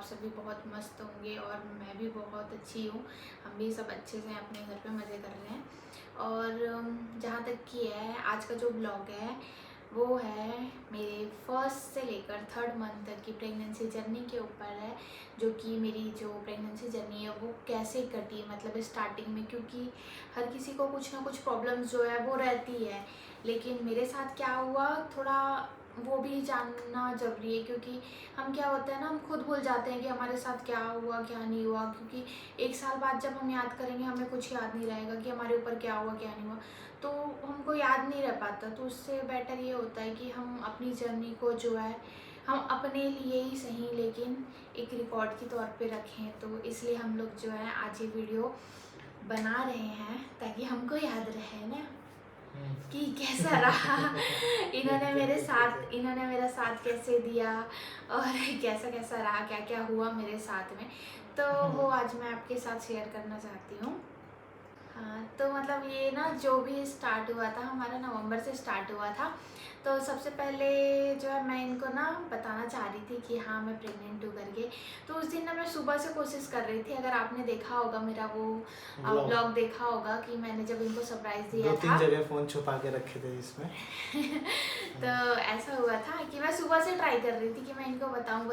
सभी बहुत मस्त होंगे और मैं भी बहुत अच्छी हूँ। हम भी सब अच्छे से अपने घर पे मज़े कर रहे हैं। और जहाँ तक कि है आज का जो ब्लॉग है वो है मेरे फर्स्ट से लेकर 3rd मंथ तक की प्रेगनेंसी जर्नी के ऊपर है, जो कि मेरी जो प्रेगनेंसी जर्नी है वो कैसे कटी, मतलब स्टार्टिंग में, क्योंकि हर किसी को कुछ ना कुछ प्रॉब्लम्स जो है वो रहती है। लेकिन मेरे साथ क्या हुआ थोड़ा वो भी जानना ज़रूरी है, क्योंकि हम क्या होता है ना, हम खुद भूल जाते हैं कि हमारे साथ क्या हुआ क्या नहीं हुआ, क्योंकि 1 साल बाद जब हम याद करेंगे हमें कुछ याद नहीं रहेगा कि हमारे ऊपर क्या हुआ क्या नहीं हुआ, तो हमको याद नहीं रह पाता। तो उससे बेटर ये होता है कि हम अपनी जर्नी को जो है हम अपने लिए ही सही लेकिन एक रिकॉर्ड के तौर पे रखें। तो इसलिए हम लोग जो है आज ये वीडियो बना रहे हैं ताकि हमको याद रहे ना कि कैसा रहा इन्होंने मेरा साथ कैसे दिया और कैसा कैसा रहा, क्या क्या हुआ मेरे साथ में, तो वो आज मैं आपके साथ शेयर करना चाहती हूँ। हाँ, तो मतलब ये ना जो भी स्टार्ट हुआ था हमारा नवंबर से स्टार्ट हुआ था। तो सबसे पहले जो है मैं इनको ना बताना चाह रही थी कि हाँ मैं प्रेग्नेंट हूँ करके। तो उस दिन ना मैं सुबह से कोशिश कर रही थी, अगर आपने देखा होगा मेरा वो ब्लॉग देखा होगा कि मैंने जब इनको सरप्राइज दिया था 2-3 जगह फ़ोन छुपा के रखे थे इसमें। तो ऐसा हुआ था कि मैं सुबह से ट्राई कर रही थी कि मैं इनको बताऊं,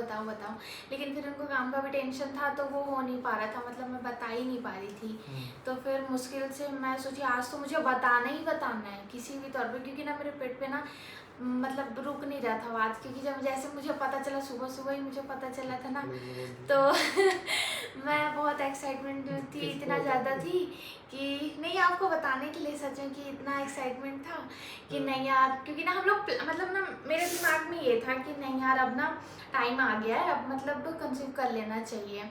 लेकिन फिर उनको काम का भी टेंशन था तो वो हो नहीं पा रहा था, मतलब मैं बता ही नहीं पा रही थी। तो फिर मुश्किल से मैं सोची आज तो मुझे बताना ही बताना है किसी भी तौर पे, क्योंकि ना मेरे पेट पे ना मतलब रुक नहीं रहा था बात, क्योंकि जब जैसे मुझे पता चला सुबह ही मुझे पता चला था ना, तो मैं बहुत एक्साइटमेंट में थी, इतना ज़्यादा थी कि नहीं आपको बताने के लिए सच में कि इतना एक्साइटमेंट था कि नहीं यार, क्योंकि ना हम लोग मतलब ना मेरे दिमाग में ये था कि नहीं यार अब ना टाइम आ गया है, अब मतलब कंसीव कर लेना चाहिए,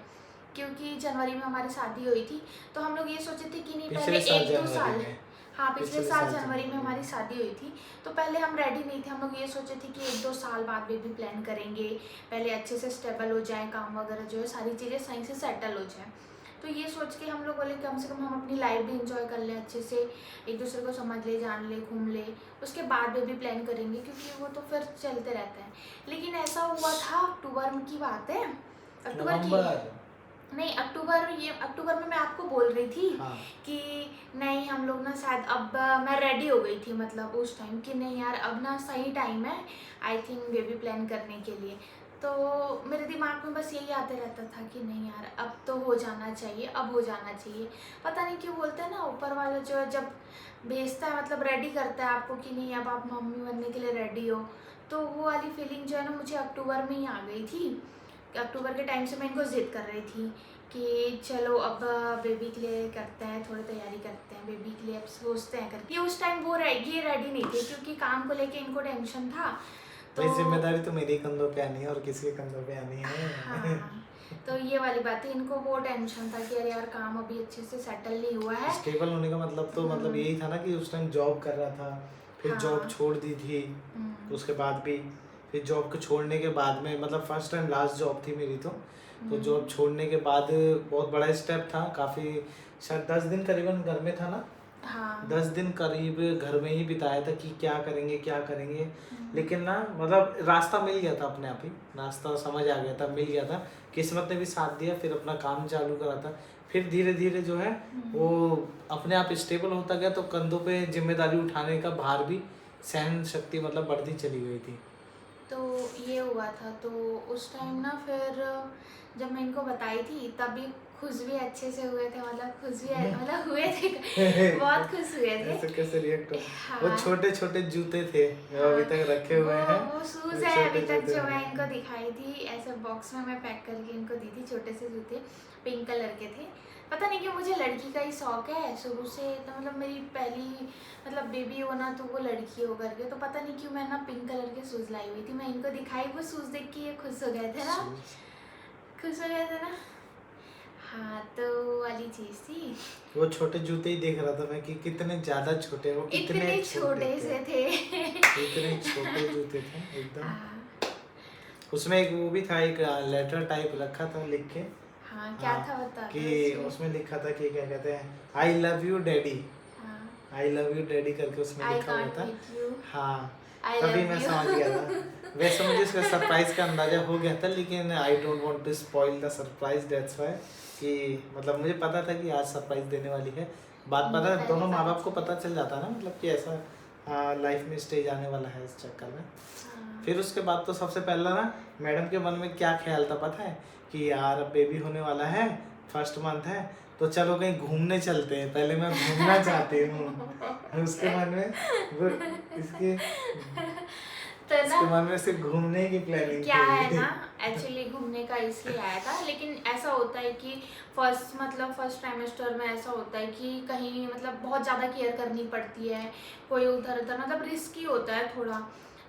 क्योंकि जनवरी में हमारी शादी हुई थी। तो हम लोग ये सोचे थे कि नहीं पहले 1-2 साल, हाँ पिछले साल जनवरी में हमारी शादी हुई थी, तो पहले हम रेडी नहीं थे। हम लोग ये सोचे थे कि 1-2 साल बाद बेबी प्लान करेंगे, पहले अच्छे से स्टेबल हो जाए, काम वगैरह जो है सारी चीज़ें सही से सेटल हो जाए। तो ये सोच के हम लोग बोले कम से कम हम अपनी लाइफ भी इंजॉय कर लें, अच्छे से एक दूसरे को समझ ले, जान ले, घूम ले, उसके बाद बेबी प्लान करेंगे, क्योंकि वो तो फिर चलते रहता है। लेकिन ऐसा हुआ था अक्टूबर की बात है, अक्टूबर की नहीं, अक्टूबर में मैं आपको बोल रही थी कि नहीं हम लोग ना शायद अब मैं रेडी हो गई थी, मतलब उस टाइम कि नहीं यार अब ना सही टाइम है आई थिंक बेबी प्लान करने के लिए। तो मेरे दिमाग में बस यही आते रहता था कि नहीं यार अब तो हो जाना चाहिए, अब हो जाना चाहिए। पता नहीं क्यों बोलते हैं ना ऊपर वाला जो है जब भेजता है मतलब रेडी करता है आपको कि नहीं अब आप मम्मी बनने के लिए रेडी हो, तो वो वाली फीलिंग जो है ना मुझे अक्टूबर में ही आ गई थी। अक्टूबर के टाइम से मैं इनको जिद कर रही थी कि चलो अब बेबी के लिए करते हैं, थोड़ी तैयारी करते हैं, बेबी के लिए अब सोचते हैं करके। उस टाइम वो ये रेडी नहीं थे क्योंकि काम को लेके इनको टेंशन था। तो जिम्मेदारी तो मेरी कंधों पे आनी है और किसी के कंधों पे आनी है। हाँ, तो ये वाली बात है, इनको वो टेंशन था कि अरे यार काम अभी अच्छे से सेटल नहीं हुआ है। स्टेबल होने का मतलब तो मतलब यही था ना कि उस टाइम जॉब कर रहा था, फिर जॉब छोड़ दी थी, उसके बाद भी फिर जॉब को छोड़ने के बाद में मतलब फर्स्ट टाइम लास्ट जॉब थी मेरी, तो जॉब छोड़ने के बाद बहुत बड़ा स्टेप था, काफ़ी शायद 10 दिन करीबन घर में था ना। हाँ। 10 दिन करीब घर में ही बिताया था कि क्या करेंगे। लेकिन ना मतलब रास्ता मिल गया था, अपने आप ही रास्ता समझ आ गया था, मिल गया था, किस्मत ने भी साथ दिया, फिर अपना काम चालू करा था। फिर धीरे धीरे जो है वो अपने आप स्टेबल होता गया, तो कंधों पे जिम्मेदारी उठाने का भार भी, सहन शक्ति मतलब बढ़ती चली गई थी। तो ये हुआ था। तो उस टाइम ना फिर जब मैं इनको बताई थी तभी खुश भी अच्छे से हुए थे, मतलब खुश भी मतलब हुए थे बहुत खुश हुए थे। ऐसे कैसे रिएक्ट हाँ। वो छोटे छोटे जूते थे अभी तक रखे हुए हैं, वो शूज है अभी तक जो मैं इनको दिखाई थी, ऐसे बॉक्स में मैं पैक करके इनको दी थी, छोटे से जूते पिंक कलर के थे। पता नहीं क्यों मुझे लड़की का ही शौक है शुरू से, तो मतलब मेरी पहली मतलब बेबी हो ना तो वो लड़की हो करके, तो पता नहीं क्यों मैं ना पिंक कलर के शूज़ लाई हुई थी, मैं इनको दिखाई, वो शूज़ देख के ये खुश हो गए थे ना, खुश हो गए थे ना। हाँ, तो वाली चीज़ थी। वो छोटे जूते ही देख रहा था मैं कि कितने ज़्यादा छोटे, वो इतने छोटे से थे इतने छोटे जूते थे एकदम। उसमें एक वो भी था, एक लेटर टाइप रखा था लिख के। हाँ, क्या था बता कि उसमें लिखा था कि क्या कहते हैं, I love you daddy, I love you daddy करके उसमें लिखा हुआ था। हाँ, तभी मैं समझ गया था वैसे मुझे इसका सरप्राइज का अंदाजा हो गया था, लेकिन I don't want to spoil the surprise, that's why कि मतलब मुझे पता था कि आज सरप्राइज देने वाली है। बात पता है, दोनों माँ बाप को पता चल जाता है ना, मतलब कि ऐसा लाइफ में स्टेज आने वाला है इस चक्कर में। फिर उसके बाद तो सबसे पहला ना मैडम के मन में क्या ख्याल था पता है, कि यार अब बेबी होने वाला है, फर्स्ट मंथ है, तो चलो कहीं घूमने चलते हैं, पहले मैं घूमना चाहती हूँ। उसके मन में वो इसके तो इसके ना मन में सिर्फ घूमने की प्लानिंग क्या है थी। ना, एक्चुअली घूमने का इसलिए आया था, लेकिन ऐसा होता है कि फर्स्ट ट्राइमेस्टर में ऐसा होता है कि कहीं मतलब बहुत ज़्यादा केयर करनी पड़ती है, कोई उधर उधर मतलब रिस्की होता है थोड़ा,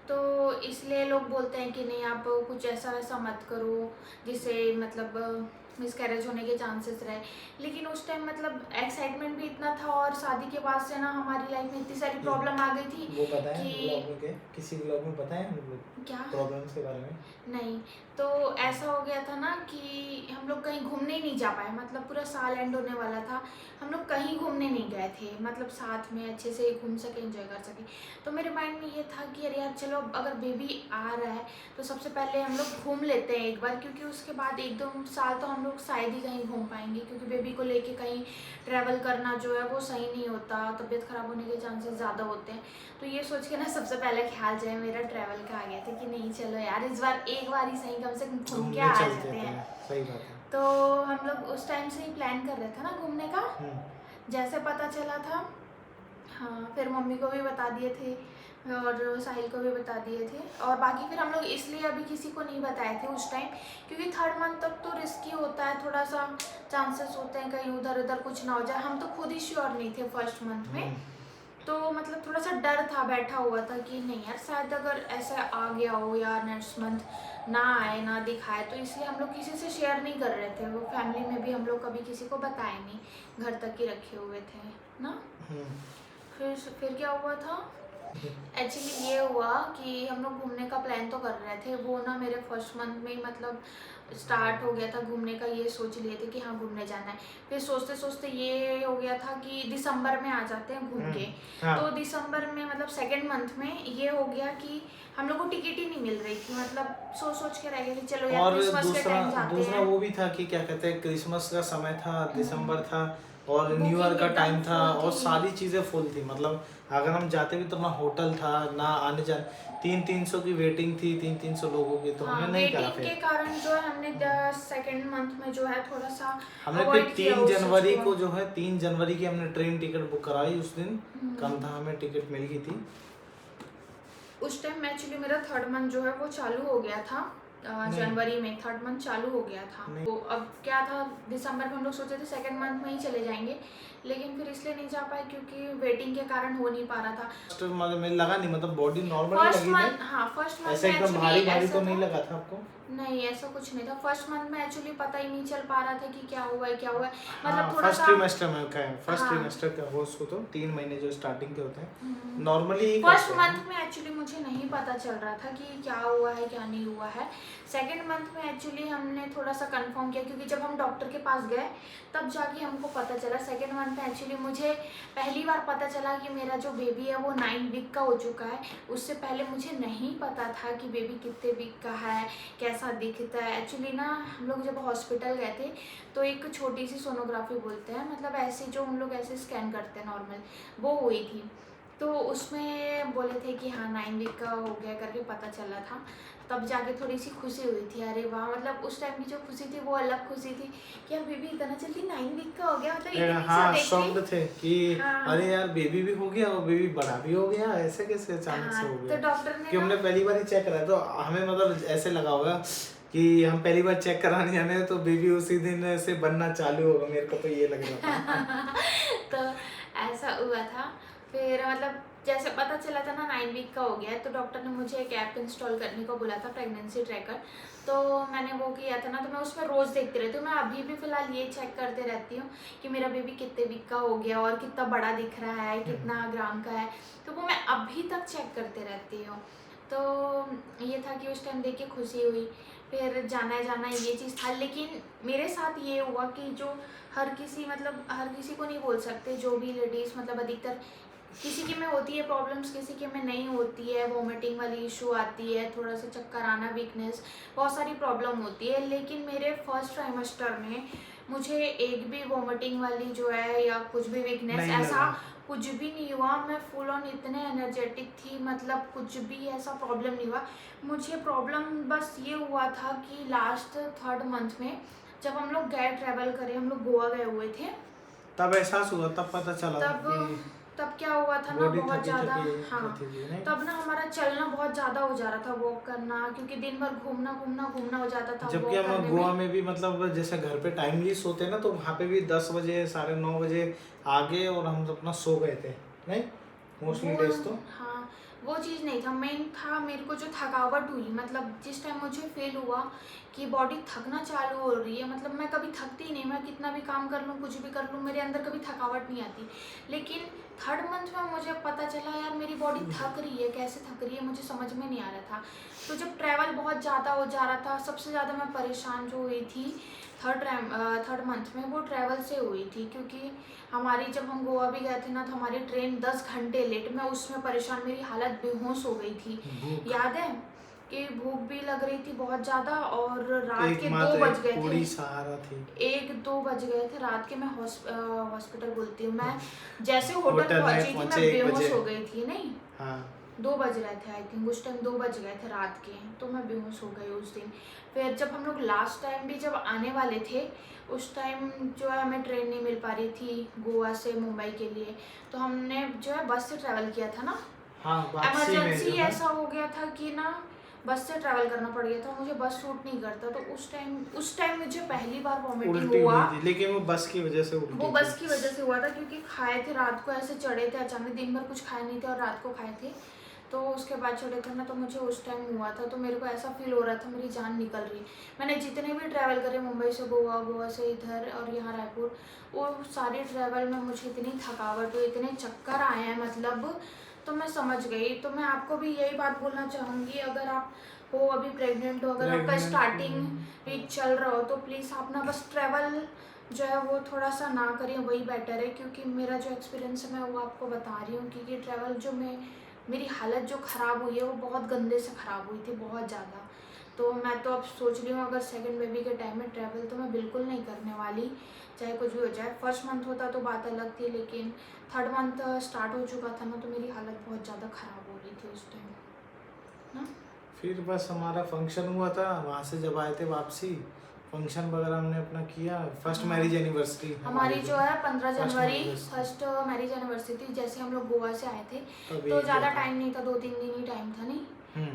तो इसलिए लोग बोलते हैं कि नहीं आप कुछ ऐसा वैसा मत करो जिससे मतलब मिसकैरेज होने के चांसेस रहे। लेकिन उस टाइम मतलब एक्साइटमेंट भी इतना था, और शादी के बाद से ना हमारी लाइफ में इतनी सारी प्रॉब्लम आ गई थी वो पता है कि ब्लॉग में के किसी ब्लॉग में बताया हम लोग क्या प्रॉब्लम्स के बारे में? नहीं, तो ऐसा हो गया था ना कि हम लोग कहीं घूमने ही नहीं जा पाए, मतलब पूरा साल एंड होने वाला था, हम लोग कहीं घूमने नहीं गए थे, मतलब साथ में अच्छे से घूम सके, एंजॉय कर सके। तो मेरे माइंड में ये था कि अरे यार चलो अगर बेबी आ रहा है तो सबसे पहले हम लोग घूम लेते हैं एक बार, क्योंकि उसके बाद 1-2 साल तो हम लोग शायद ही कहीं घूम पाएंगे, क्योंकि बेबी को लेके कहीं ट्रैवल करना जो है वो सही नहीं होता, तबीयत ख़राब होने के चांसेस ज़्यादा होते हैं। तो ये सोच के ना सबसे पहले ख्याल जो है मेरा ट्रैवल का आ गया था कि नहीं चलो यार इस बार एक बार ही सही कम से कम घूम के घूमने आ चलते जाते हैं। थे, सही बात है। तो हम लोग उस टाइम से ही प्लान कर रहे थे ना घूमने का, जैसे पता चला था, हाँ फिर मम्मी को भी बता दिए थे और साहिल को भी बता दिए थे, और बाकी फिर हम लोग इसलिए अभी किसी को नहीं बताए थे उस टाइम, क्योंकि 3rd मंथ तक तो रिस्की होता है, थोड़ा सा चांसेस होते हैं कहीं उधर उधर कुछ ना हो जाए। हम तो खुद ही श्योर नहीं थे फर्स्ट मंथ में, तो मतलब थोड़ा सा डर था, बैठा हुआ था कि नहीं यार शायद अगर ऐसा आ गया हो या नेक्स्ट मंथ ना आए ना दिखाए, तो इसलिए हम लोग किसी से शेयर नहीं कर रहे थे, वो फैमिली में भी हम लोग कभी किसी को बताए नहीं, घर तक ही रखे हुए थे ना। फिर क्या हुआ था, एक्चुअली ये हुआ कि हम लोग घूमने का प्लान तो कर रहे थे, वो ना मेरे फर्स्ट मंथ में ही मतलब स्टार्ट हो गया था घूमने का, ये सोच लिए थे कि हाँ घूमने जाना है। फिर सोचते सोचते ये हो गया था कि दिसंबर में आ जाते हैं घूम के। हाँ। तो दिसंबर में मतलब 2nd मंथ में ये हो गया कि हम लोग को टिकट ही नहीं मिल रही थी, मतलब सोच के रह गए कि चलो यार और क्रिसमस के टाइम जाते दूसरा हैं। वो भी था कि क्या कहते हैं, क्रिसमस का समय था, दिसंबर था, और न्यू बुकिंग ईयर का एकदम टाइम था, फुल और थी। सारी चीज़ें फुल थी। मतलब अगर हम जाते भी तो ना होटल था ना आने जाने, 300 की वेटिंग थी, 300 लोगों की, तो हाँ हमने नहीं करा। वेटिंग के फिर कारण जो है हमने 2nd मंथ में जो है थोड़ा सा हमने फिर अवॉइड किया 3 उस चीज जनवरी को। को जो है 3 जनवरी की हमने ट्रेन टिकट बुक कराई, उस दिन कम था, हमें टिकट मिल गई थी। उस टाइम एक्चुअली मेरा 3rd मंथ जो है वो चालू हो गया था, जनवरी में 3rd मंथ चालू हो गया था। तो अब क्या था, दिसंबर में हम लोग सोचे थे 2nd मंथ में ही चले जाएंगे, लेकिन फिर इसलिए नहीं जा पाए क्योंकि वेटिंग के कारण हो नहीं पा रहा था। मतलब मुझे लगा नहीं, मतलब बॉडी नॉर्मल फर्स्ट लगी मंथ, थी, हाँ फर्स्ट मंथ ऐसे में एकदम एक्चुअली भारी भारी ऐसा तो नहीं था, लगा था आपको? नहीं ऐसा कुछ नहीं था। फर्स्ट मंथ में एक्चुअली पता ही नहीं चल पा रहा था कि क्या हुआ है क्या हुआ है, हाँ, मतलब थोड़ा फर्स्ट सा ट्रिमेस्टर में क्या है, फर्स्ट हाँ। ट्रिमेस्टर का हो उसको तो 3 महीने जो स्टार्टिंग के होते हैं नॉर्मली ही फर्स्ट करते हैं। मंथ में एक्चुअली मुझे नहीं पता चल रहा था कि क्या हुआ है क्या नहीं हुआ है। 2nd मंथ में एक्चुअली हमने थोड़ा सा कंफर्म किया, क्योंकि जब हम डॉक्टर के पास गए तब जाके हमको पता चला। 2nd मंथ में एक्चुअली मुझे पहली बार पता चला कि मेरा जो बेबी है वो 9 वीक का हो चुका है। उससे पहले मुझे नहीं पता था कि बेबी कितने वीक का है, कैसा दिखता है। एक्चुअली ना हम लोग जब हॉस्पिटल गए थे तो एक छोटी सी सोनोग्राफी बोलते हैं, मतलब ऐसे जो हम लोग ऐसे स्कैन करते हैं नॉर्मल, वो हुई थी। तो उसमें बोले थे कि हाँ 9 वीक का हो गया करके पता चला था, तब जाके थोड़ी सी खुशी हुई थी। अरे वाह, मतलब उस टाइम की जो खुशी थी वो अलग खुशी थी कि यार बेबी इतना जल्दी 9 वीक का हो गया, मतलब इतनी सा हाँ, देख शॉक्ड के। थे कि हाँ। अरे यार बेबी भी हो गया और बेबी बड़ा भी हो गया, ऐसे कैसे अचानक से हाँ हो तो गया। डॉक्टर ने कि हमने पहली बार ही चेक कराया, तो हमें मतलब ऐसे लगा होगा कि हम पहली बार चेक कराने जाने हैं तो बेबी उसी दिन से बनना चालू होगा, मेरे को तो ये लग रहा था। तो ऐसा हुआ था। फिर मतलब जैसे पता चला था ना 9 वीक का हो गया है, तो डॉक्टर ने मुझे एक ऐप इंस्टॉल करने को बोला था, प्रेगनेंसी ट्रैकर। तो मैंने वो किया था ना, तो मैं उसमें रोज़ देखती रहती हूँ। मैं अभी भी फ़िलहाल ये चेक करते रहती हूँ कि मेरा बेबी कितने वीक का हो गया और कितना बड़ा दिख रहा है, कितना ग्राम का है, तो वो मैं अभी तक चेक करते रहती हूँ। तो ये था कि उस टाइम देख के खुशी हुई। फिर जाना ये चीज़ था, लेकिन मेरे साथ ये हुआ कि जो हर किसी को नहीं बोल सकते, जो भी लेडीज़ मतलब अधिकतर किसी के में होती है प्रॉब्लम्स, किसी के में नहीं होती है, वोमिटिंग वाली इशू आती है, थोड़ा सा चक्कर आना, वीकनेस, बहुत सारी प्रॉब्लम होती है। लेकिन मेरे फर्स्ट ट्राइमेस्टर में मुझे एक भी वोमिटिंग वाली जो है या कुछ भी वीकनेस नहीं ऐसा लगा। कुछ भी नहीं हुआ। मैं फुल ऑन इतने एनर्जेटिक थी, मतलब कुछ भी ऐसा प्रॉब्लम नहीं हुआ। मुझे प्रॉब्लम बस ये हुआ था कि लास्ट 3rd मंथ में जब हम लोग गए ट्रैवल करे, हम लोग गोवा गए हुए थे, तब एहसास हुआ, तब पता चला तब तब क्या हुआ था ना, बॉडी बहुत थकी ज़्यादा, थकी हाँ, रहती थी, नहीं? तब ना हमारा चलना बहुत ज़्यादा हो जा रहा था, वॉक करना, क्योंकि दिन भर घूमना घूमना घूमना हो जाता था जबकि वॉक हम करने गोवा में। में भी मतलब जैसे घर पे टाइमली सोते ना, तो वहाँ पे भी 10 बजे 9:30 बजे आ गए और हम अपना सो गए थे, नहीं मोस्टली वो, डेज तो। हाँ, वो चीज़ नहीं था। मेन था मेरे को जो थकावट हुई, मतलब जिस टाइम मुझे फील हुआ कि बॉडी थकना चालू हो रही है, मतलब मैं कभी थकती नहीं, मैं कितना भी काम कर लूँ, कुछ भी कर लूँ, मेरे अंदर कभी थकावट नहीं आती। लेकिन 3rd मंथ में मुझे पता चला यार मेरी बॉडी थक रही है, कैसे थक रही है मुझे समझ में नहीं आ रहा था। तो जब ट्रैवल बहुत ज़्यादा हो जा रहा था, सबसे ज़्यादा मैं परेशान जो हुई थी 3rd मंथ में, वो ट्रैवल से हुई थी। क्योंकि हमारी जब हम गोवा भी गए थे ना, तो हमारी ट्रेन 10 घंटे लेट, मैं उसमें परेशान, मेरी हालत बेहोश हो गई थी। भूख याद है कि भूख भी लग रही थी बहुत ज़्यादा, और रात के 2 एकमात्र बज एक गए पूरी थे, सहारा थी। 1-2 बज गए थे रात के। मैं हॉस्पिटल बोलती हूँ, मैं जैसे होटल होटल में पहुंची थी पहुंचे मैं 1 बेहोश बजे। हो गई थी। नहीं, हाँ 2 बज रहे थे आई थिंक, उस टाइम 2 बज गए थे रात के, तो मैं बेहोश हो गई उस दिन। फिर जब हम लोग लास्ट टाइम भी जब आने वाले थे, उस टाइम जो है हमें ट्रेन नहीं मिल पा रही थी गोवा से मुंबई के लिए, तो हमने जो है बस से ट्रैवल किया था ना। हाँ, वापसी में इमरजेंसी जो है ऐसा हो गया था कि ना बस से ट्रैवल करना पड़ गया था, मुझे बस सूट नहीं करता। तो उस टाइम मुझे पहली बार वॉमिटिंग उल्टी हुआ। हुई थी, लेकिन वो बस की वजह से उल्टी वो थी। बस की वजह से हुआ था, क्योंकि खाए थे रात को, ऐसे चढ़े थे अचानक, दिन भर कुछ खाए नहीं थे और रात को खाए थे, तो उसके बाद चढ़े थे ना, तो मुझे उस टाइम हुआ था। तो मेरे को ऐसा फील हो रहा था मेरी जान निकल रही है। मैंने जितने भी ट्रैवल करे, मुंबई से गोवा, गोवा से इधर और यहाँ रायपुर, वो सारी ट्रैवल में मुझे इतनी थकावट हुई, इतने चक्कर आए हैं, मतलब तो मैं समझ गई। तो मैं आपको भी यही बात बोलना चाहूँगी, अगर आप हो अभी प्रेग्नेंट हो, अगर आपका स्टार्टिंग वीक चल रहा हो, तो प्लीज़ आप ना बस ट्रैवल जो है वो थोड़ा सा ना करें, वही बेटर है। क्योंकि मेरा जो एक्सपीरियंस है मैं वो आपको बता रही हूँ, क्योंकि ट्रैवल जो मेरी हालत जो ख़राब हुई है वो बहुत गंदे से ख़राब हुई थी, बहुत ज़्यादा। तो मैं तो अब सोच रही हूँ, अगर 2nd बेबी के टाइम में ट्रैवल तो मैं बिल्कुल नहीं करने वाली, चाहे कुछ भी हो जाए। 1st मंथ होता तो बात अलग थी, लेकिन 3rd मंथ स्टार्ट हो चुका था ना, तो मेरी हालत बहुत ज़्यादा ख़राब हो रही थी उस टाइम ना। फिर बस हमारा फंक्शन हुआ था, वहाँ से जब आए थे वापसी, फंक्शन वगैरह हमने अपना किया। फर्स्ट मैरिज एनिवर्सरी हमारी जो है 15 जनवरी anniversary। फर्स्ट मैरिज एनिवर्सरी थी। जैसे हम लोग गोवा से आए थे, तभी तो किया ज़्यादा था। टाइम नहीं था, 2-3 दिन ही टाइम था। नहीं,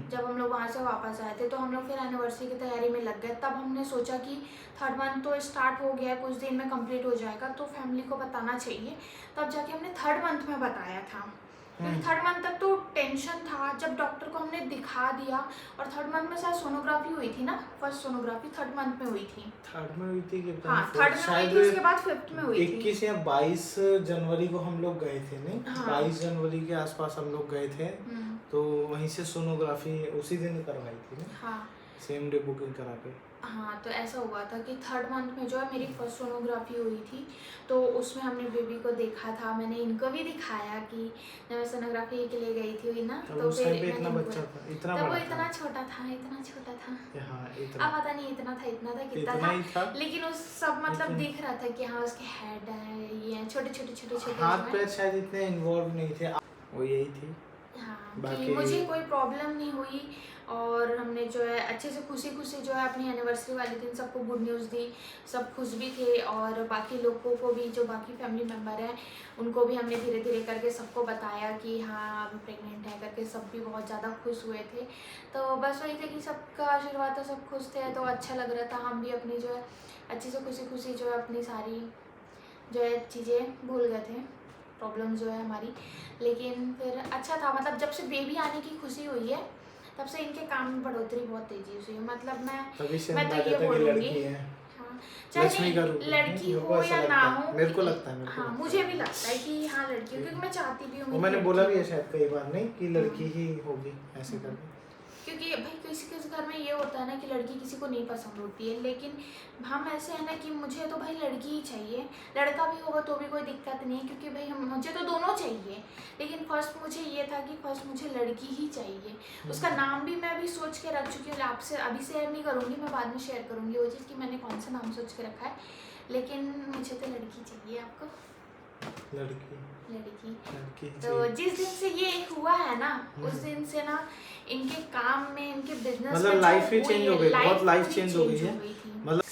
जब हम लोग वहाँ से वापस आए थे, तो हम लोग फिर एनिवर्सरी की तैयारी में लग गए। तब हमने सोचा कि 3rd मंथ तो स्टार्ट हो गया है, कुछ दिन में कंप्लीट हो जाएगा, तो फैमिली को बताना चाहिए। तब जाके हमने 3rd मंथ में बताया था, क्योंकि 3rd मंथ तक तो टेंशन था। जब डॉक्टर को हमने दिखा दिया, और 3rd मंथ में शायद सोनोग्राफी हुई थी ना, फर्स्ट सोनोग्राफी 3rd मंथ में हुई थी। 3rd में हुई थी कि हाँ, 3rd में हुई थी, उसके बाद 5th में हुई थी। 21 या 22 जनवरी को हम लोग गए थे, नहीं हाँ। 22 जनवरी के आसपास हम लोग गए थे। तो वहीं से सोनोग्राफी उसी दिन करवाई थी ना। हाँ, सेम डे बुकिंग करा के। हाँ, तो ऐसा हुआ था कि 3rd मंथ में जो है मेरी फर्स्ट सोनोग्राफी हुई थी, तो उसमें हमने बेबी को देखा था। मैंने इनको भी दिखाया कि जब मैं सोनोग्राफी के लिए गई थी ना, तो उस फिर टाइम पे मैंने इतना इनको, बच्चा था, इतना तब वो बड़ा इतना था। छोटा था, इतना छोटा था। हाँ, अब इतना पता नहीं इतना था कितना इतना था, ही था। लेकिन उस सब मतलब लेकिन दिख रहा था कि हाँ उसके हेड है, ये छोटे छोटे छोटे छोटे हाथ पैर शायद इतने इन्वॉल्व नहीं थे, वो यही थी। हाँ, कि बाकी मुझे कोई प्रॉब्लम नहीं हुई। और हमने जो है अच्छे से खुशी खुशी जो है अपनी एनिवर्सरी वाले दिन सबको गुड न्यूज़ दी, सब खुश भी थे। और बाकी लोगों को भी, जो बाकी फैमिली मेम्बर हैं, उनको भी हमने धीरे धीरे करके सबको बताया कि हाँ अभी प्रेग्नेंट है करके। सब भी बहुत ज़्यादा खुश हुए थे। तो बस वही था कि सबका आशीर्वाद था, सब खुश थे, तो अच्छा लग रहा था। हम भी अपनी जो है अच्छे से खुशी खुशी जो है अपनी सारी जो है चीज़ें भूल गए थे, प्रॉब्लम जो है हमारी। लेकिन फिर अच्छा था, मतलब जब से बेबी आने की खुशी हुई है, तब से इनके काम में बढ़ोतरी बहुत तेजी से हुई है। मतलब तभी से मैं तो अंदाजा ये था कि बोलूँगी, लड़की है। हाँ, चाहे लक्ष्मी का रूप है। लड़की मेरे को हो ऐसा या लगता ना है। हो, मेरे को लगता है, हाँ मुझे भी लगता है कि हाँ लड़की हो, क्योंकि मैं चाहती भी हूँ वो मेरी मैंने लड़की बोला हो। भी है शायद कई बार, नहीं कि लड़की ही होगी ऐसे करके। क्योंकि भाई किसी किसी घर में ये होता है ना कि लड़की किसी को नहीं पसंद होती है, लेकिन हम ऐसे हैं ना कि मुझे तो भाई लड़की ही चाहिए, लड़का भी होगा तो भी कोई दिक्कत नहीं है, क्योंकि भाई मुझे तो दोनों चाहिए, लेकिन फर्स्ट मुझे ये था कि फर्स्ट मुझे लड़की ही चाहिए। उसका नाम भी मैं अभी सोच के रख चुकी हूँ, आपसे अभी शेयर नहीं करूँगी, मैं बाद में शेयर करूँगी वो चीज़ कि मैंने कौन सा नाम सोच के रखा है, लेकिन मुझे तो लड़की चाहिए। आपको? लड़की लड़की। तो जिस दिन से ये हुआ है ना, उस दिन से ना इनके काम में, इनके बिजनेस में मतलब लाइफ ही चेंज हो गई, बहुत लाइफ चेंज हो गई है। मतलब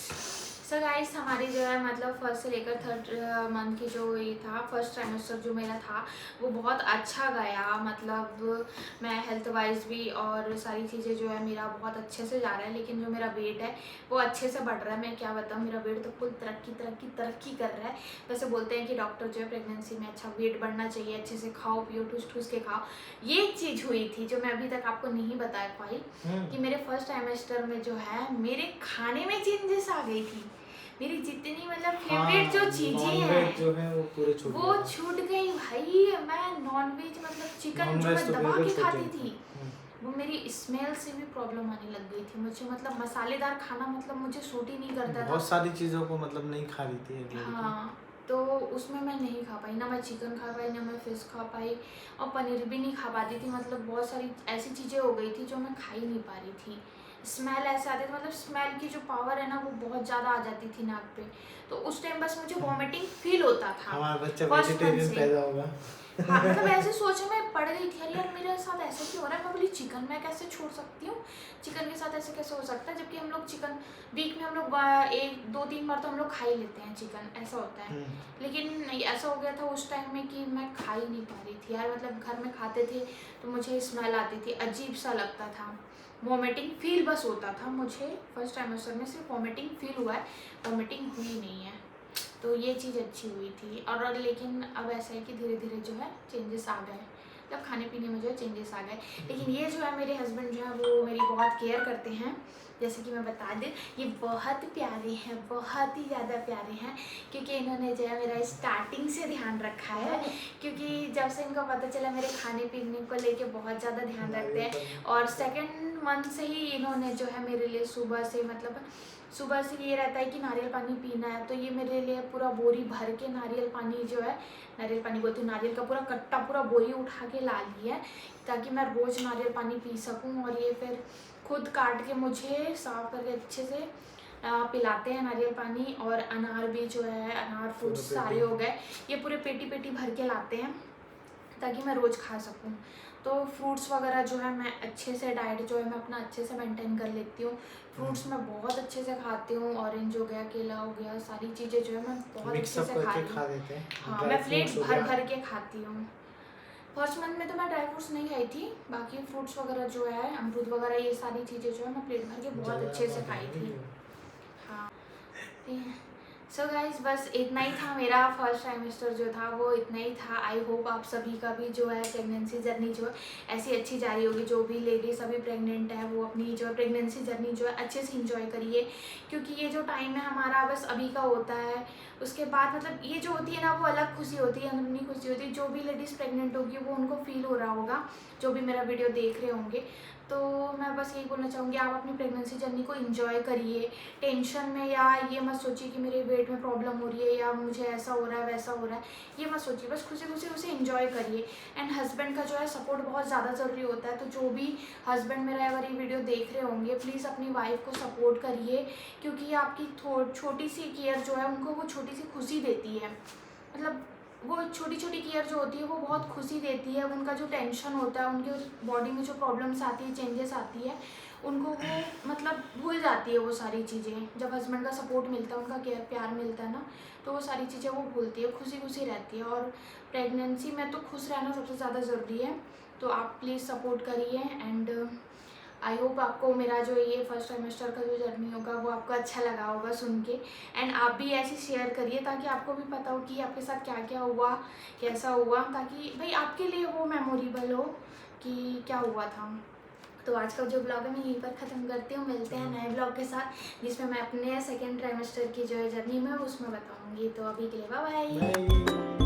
सो गाइस हमारी जो है मतलब फर्स्ट से लेकर थर्ड मंथ की जो ये था, फर्स्ट ट्राइमेस्टर जो मेरा था वो बहुत अच्छा गया। मतलब मैं हेल्थ वाइज भी और सारी चीज़ें जो है मेरा बहुत अच्छे से जा रहा है, लेकिन जो मेरा वेट है वो अच्छे से बढ़ रहा है। मैं क्या बताऊँ, मेरा वेट तो फुल तरक्की कर रहा है। वैसे बोलते हैं कि डॉक्टर जो है प्रेगनेंसी में अच्छा वेट बढ़ना चाहिए, अच्छे से खाओ पियो, ठूस के खाओ। ये एक चीज़ हुई थी जो मैं अभी तक आपको नहीं बता पाई कि मेरे फर्स्ट ट्राइमेस्टर में जो है मेरे खाने में चेंजेस आ गई थी। मेरी जितनी मतलब फेवरेट जो चीजें हैं जो है वो छूट गई भाई। मैं नॉनवेज मतलब चिकन जो मैं दबा के खाती थी, वो मेरी स्मेल से भी प्रॉब्लम आने लग गई थी मुझे। मतलब मसालेदार खाना मतलब मुझे सूट ही नहीं करता था। बहुत सारी चीज़ों को मतलब नहीं खा रही थी। हाँ, तो उसमें मैं नहीं खा पाई, ना मैं चिकन खा पाई, ना मैं फिश खा पाई, और पनीर भी नहीं खा पाती थी। मतलब बहुत सारी ऐसी चीज़ें हो गई थी जो मैं खा ही नहीं पा रही थी। स्मेल ऐसे आती थी, मतलब स्मेल की जो पावर है ना वो बहुत ज़्यादा आ जाती थी नाक पे। तो उस टाइम बस मुझे वॉमिटिंग फील होता था। हमारा बच्चा वेजिटेरियन पैदा होगा। हाँ, मतलब ऐसे सोच में पड़ गई थी, अरे यार मेरे साथ ऐसे क्यों हो रहा है। मैं बोली चिकन मैं कैसे छोड़ सकती हूँ, चिकन के साथ ऐसे कैसे हो सकता है, जबकि हम लोग चिकन वीक में हम लोग 1-2-3 बार तो हम लोग खा ही लेते हैं चिकन, ऐसा होता है। लेकिन ऐसा हो गया था उस टाइम में कि मैं खा ही नहीं पा रही थी यार। मतलब घर में खाते थे तो मुझे स्मेल आती थी, अजीब सा लगता था, वॉमिटिंग फील बस होता था मुझे। फर्स्ट ट्राइमेस्टर में सिर्फ वॉमिटिंग फील हुआ है, वॉमिटिंग हुई नहीं है। तो ये चीज़ अच्छी हुई थी। और लेकिन अब ऐसा है कि धीरे धीरे जो है चेंजेस आ गए, मतलब खाने पीने में जो है चेंजेस आ गए। लेकिन ये जो है मेरे हस्बैंड जो है वो मेरी बहुत केयर करते हैं। जैसे कि मैं बता दूँ, ये बहुत प्यारे हैं, बहुत ही ज़्यादा प्यारे हैं, क्योंकि इन्होंने जो है मेरा स्टार्टिंग से ध्यान रखा है। क्योंकि जब से इनको पता चला मेरे खाने पीने को लेके बहुत ज़्यादा ध्यान रखते हैं, और सेकंड मंथ से ही इन्होंने जो है मेरे लिए सुबह से, मतलब सुबह से ये रहता है कि नारियल पानी पीना है, तो ये मेरे लिए पूरा बोरी भर के नारियल पानी जो है, नारियल पानी बोलती हूँ, नारियल का पूरा कट्टा पूरा बोरी उठा के ला ली है, ताकि मैं रोज़ नारियल पानी पी सकूँ। और ये फिर खुद काट के मुझे साफ करके अच्छे से पिलाते हैं नारियल पानी। और अनार भी जो है, अनार फ्रूट्स सारे हो गए, ये पूरे पेटी भर के लाते हैं ताकि मैं रोज़ खा सकूँ। तो फ्रूट्स वगैरह जो है मैं अच्छे से, डाइट जो है मैं अपना अच्छे से मेंटेन कर लेती हूँ। फ्रूट्स मैं बहुत अच्छे से खाती हूँ, ऑरेंज हो गया, केला हो गया, सारी चीज़ें जो है मैं बहुत अच्छे से खा लेती हूँ। हाँ, मैं प्लेट भर के खाती हूँ। फर्स्ट मंथ में तो मैं ड्राई फ्रूट्स नहीं खाई थी, बाकी फ्रूट्स वगैरह जो है, अमरूद वगैरह, ये सारी चीज़ें जो है मैं प्लेट भर के बहुत अच्छे से खाई थी। हाँ, सो गाइज बस इतना ही था मेरा फर्स्ट ट्राइमेस्टर जो था, वो इतना ही था। आई होप आप सभी का भी जो है प्रेगनेंसी जर्नी जो है ऐसी अच्छी जा रही होगी। जो भी लेडीज अभी प्रेग्नेंट है वो अपनी जो है प्रेगनेंसी जर्नी जो है अच्छे से इंजॉय करिए, क्योंकि ये जो टाइम है हमारा बस अभी का होता है। उसके बाद मतलब ये जो होती है ना वो अलग खुशी होती है, अंदरूनी खुशी होती है। जो भी लेडीज़ प्रेग्नेंट होगी वो उनको फील हो रहा होगा, जो भी मेरा वीडियो देख रहे होंगे। तो मैं बस यही बोलना चाहूँगी, आप अपनी प्रेगनेंसी जर्नी को एंजॉय करिए। टेंशन में या ये मत सोचिए कि मेरे वेट में प्रॉब्लम हो रही है या मुझे ऐसा हो रहा है वैसा हो रहा है, ये मत सोचिए। बस खुशी खुशी उसे एंजॉय करिए। एंड हस्बैंड का जो है सपोर्ट बहुत ज़्यादा ज़रूरी होता है। तो जो भी हस्बैंड मेरा अगर ये वीडियो देख रहे होंगे, प्लीज़ अपनी वाइफ को सपोर्ट करिए, क्योंकि आपकी छोटी सी केयर जो है उनको वो छोटी सी खुशी देती है। मतलब वो छोटी छोटी केयर जो होती है वो बहुत खुशी देती है। उनका जो टेंशन होता है, उनके बॉडी में जो प्रॉब्लम्स आती है, चेंजेस आती है, उनको वो मतलब भूल जाती है वो सारी चीज़ें। जब हस्बैंड का सपोर्ट मिलता है, उनका केयर प्यार मिलता है ना, तो वो सारी चीज़ें वो भूलती है, खुशी खुशी रहती है। और प्रेगनेंसी में तो खुश रहना सबसे ज़्यादा ज़रूरी है। तो आप प्लीज़ सपोर्ट करिए। एंड आई होप आपको मेरा जो ये फर्स्ट सेमेस्टर का जो जर्नी होगा वो आपको अच्छा लगा होगा सुन के। एंड आप भी ऐसे शेयर करिए ताकि आपको भी पता हो कि आपके साथ क्या क्या हुआ, कैसा हुआ, ताकि भाई आपके लिए वो मेमोरेबल हो कि क्या हुआ था। तो आज का जो ब्लॉग है मैं यहीं पर ख़त्म करती हूँ। मिलते हैं नए ब्लॉग के साथ, जिसमें मैं अपने सेकेंड ट्राइमेस्टर की जो है जर्नी में उसमें बताऊँगी। तो अभी के लिए बाय बाय।